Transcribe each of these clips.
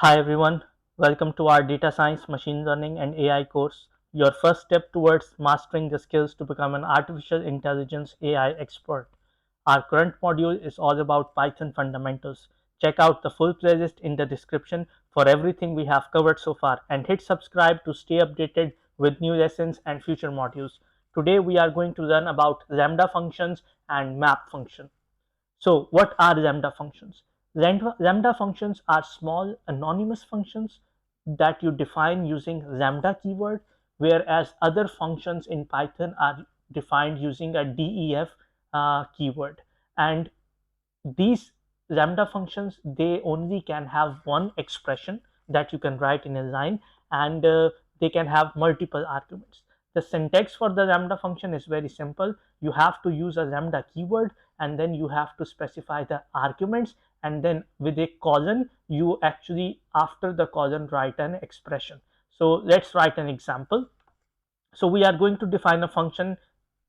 Hi everyone, welcome to our Data Science, Machine Learning and AI course, your first step towards mastering the skills to become an artificial intelligence AI expert. Our current module is all about Python fundamentals. Check out the full playlist in the description for everything we have covered so far and hit subscribe to stay updated with new lessons and future modules. Today we are going to learn about Lambda functions and map function. So what are Lambda functions? Lambda functions are small anonymous functions that you define using Lambda keyword, whereas other functions in Python are defined using a def keyword. And these Lambda functions, they only can have one expression that you can write in a line, and they can have multiple arguments. The syntax for the Lambda function is very simple. You have to use a Lambda keyword, and then you have to specify the arguments, and then with a colon you actually after the colon write an expression. So let's write an example. So we are going to define a function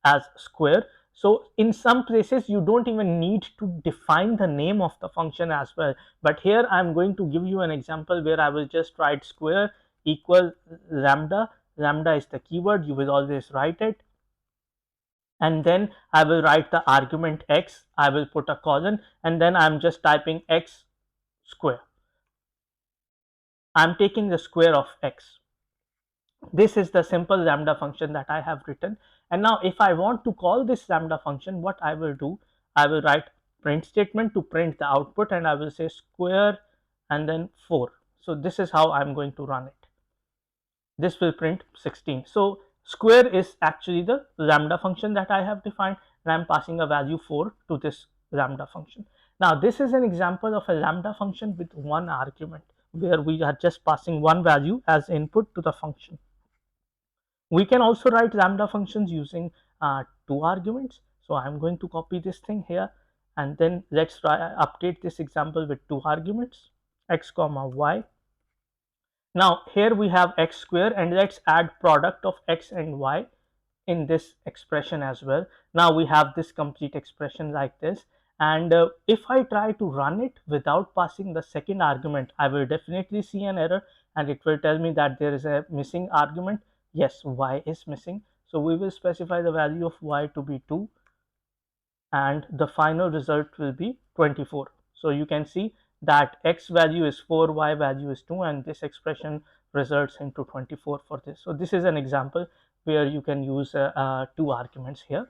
as square. So in some places you don't even need to define the name of the function as well, but here I'm going to give you an example where I will just write square equal lambda. Lambda is the keyword, you will always write it, and then I will write the argument x, I will put a colon, and then I'm just typing x square. I'm taking the square of x. This is the simple lambda function that I have written. And now if I want to call this lambda function, what I will do, I will write print statement to print the output, and I will say square and then 4. So this is how I'm going to run it. This will print 16. So square is actually the lambda function that I have defined, and I'm passing a value 4 to this lambda function. Now this is an example of a lambda function with one argument, where we are just passing one value as input to the function. We can also write lambda functions using two arguments. So I'm going to copy this thing here, and then let's try update this example with two arguments, x comma y. Now here we have x square, and let's add product of x and y in this expression as well. Now we have this complete expression like this, and if I try to run it without passing the second argument, I will definitely see an error, and it will tell me that there is a missing argument. Yes, y is missing, so we will specify the value of y to be 2, and the final result will be 24. So you can see that x value is 4, y value is 2, and this expression results into 24 for this. So this is an example where you can use two arguments here.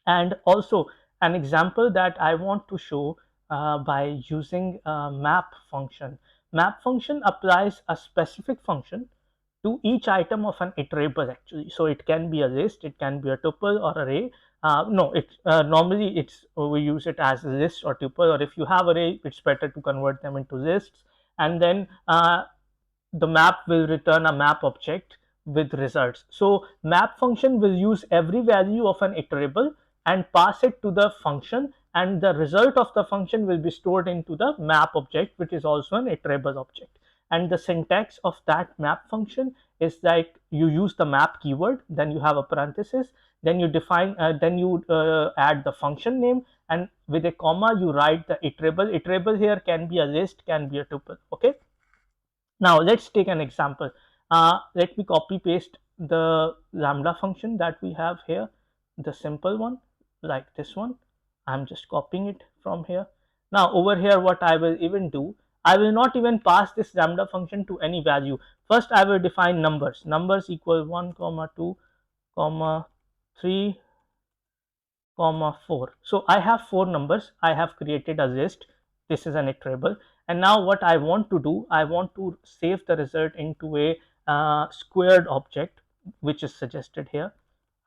And also an example that I want to show by using map function. Map function applies a specific function to each item of an iterable actually. So it can be a list, it can be a tuple or array. No, it normally it's we use it as a list or tuple, or if you have array, it's better to convert them into lists. And then the map will return a map object with results. So map function will use every value of an iterable and pass it to the function, and the result of the function will be stored into the map object, which is also an iterable object. And the syntax of that map function is like you use the map keyword, then you have a parenthesis, then you define then you add the function name, and with a comma you write the iterable. Iterable here can be a list, can be a tuple. Okay, now let's take an example. Let me copy paste the lambda function that we have here, the simple one like this one. I'm just copying it from here. Now over here what I will even do, I will not even pass this lambda function to any value. First I will define numbers. Numbers equal 1 comma 2 comma 3 comma 4. So I have four numbers. I have created a list. This is an iterable, and now what I want to do, I want to save the result into a squared object, which is suggested here.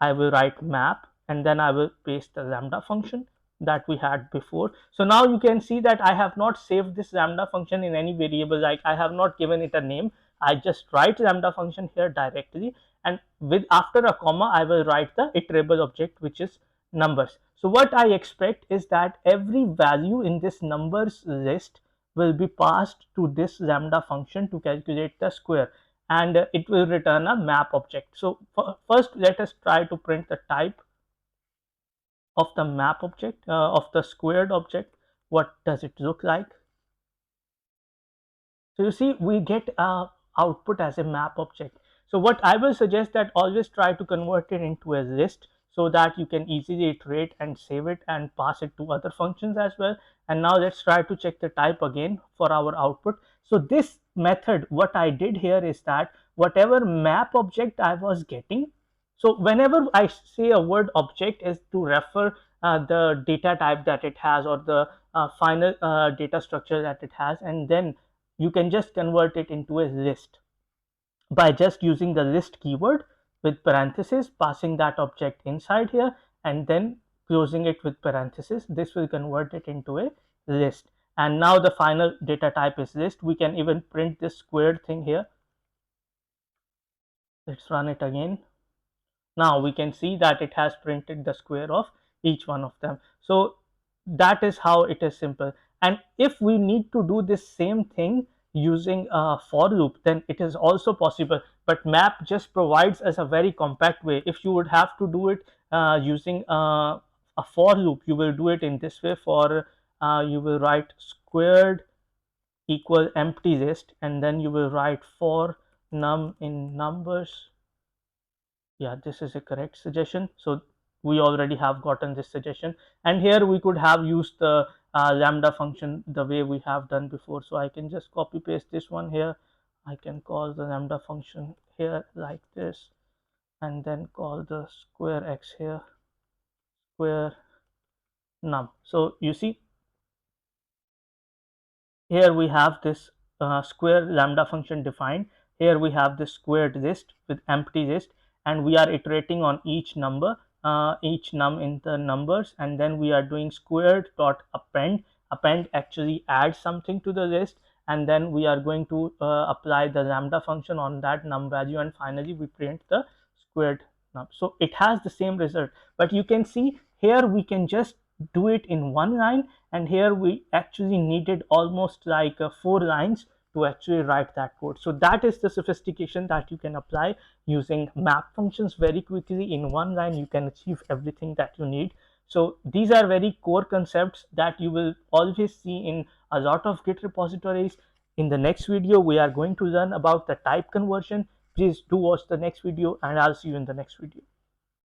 I will write map, and then I will paste the lambda function that we had before. So now you can see that I have not saved this lambda function in any variable, like I have not given it a name. I just write lambda function here directly, and with after a comma I will write the iterable object, which is numbers. So what I expect is that every value in this numbers list will be passed to this lambda function to calculate the square, and it will return a map object. So first let us try to print the type of the map object, of the squared object. What does it look like? So you see, we get output as a map object. So what I will suggest, that always try to convert it into a list, so that you can easily iterate and save it and pass it to other functions as well. And now let's try to check the type again for our output. So this method, what I did here is that whatever map object I was getting, so whenever I say a word object, is to refer the data type that it has, or the final data structure that it has, and then you can just convert it into a list by just using the list keyword with parenthesis, passing that object inside here, and then closing it with parenthesis. This will convert it into a list. And now the final data type is list. We can even print this squared thing here. Let's run it again. Now we can see that it has printed the square of each one of them. So that is how it is simple. And if we need to do this same thing using a for loop, then it is also possible, but map just provides us a very compact way. If you would have to do it using a for loop, you will do it in this way. For you will write squared equal empty list, and then you will write for num in numbers. Yeah, this is a correct suggestion. So we already have gotten this suggestion, and here we could have used the lambda function the way we have done before. So I can just copy paste this one here. I can call the lambda function here like this, and then call the square x here, square num. So you see, here we have this square lambda function defined. Here we have this squared list with empty list, and we are iterating on each number, each num in the numbers, and then we are doing squared dot append. Append actually adds something to the list, and then we are going to apply the lambda function on that num value, and finally we print the squared num. So it has the same result, but you can see here we can just do it in one line, and here we actually needed almost like 4 lines to actually write that code. So that is the sophistication that you can apply using map functions very quickly. In one line you can achieve everything that you need. So these are very core concepts that you will always see in a lot of Git repositories. In the next video we are going to learn about the type conversion. Please do watch the next video, and I'll see you in the next video.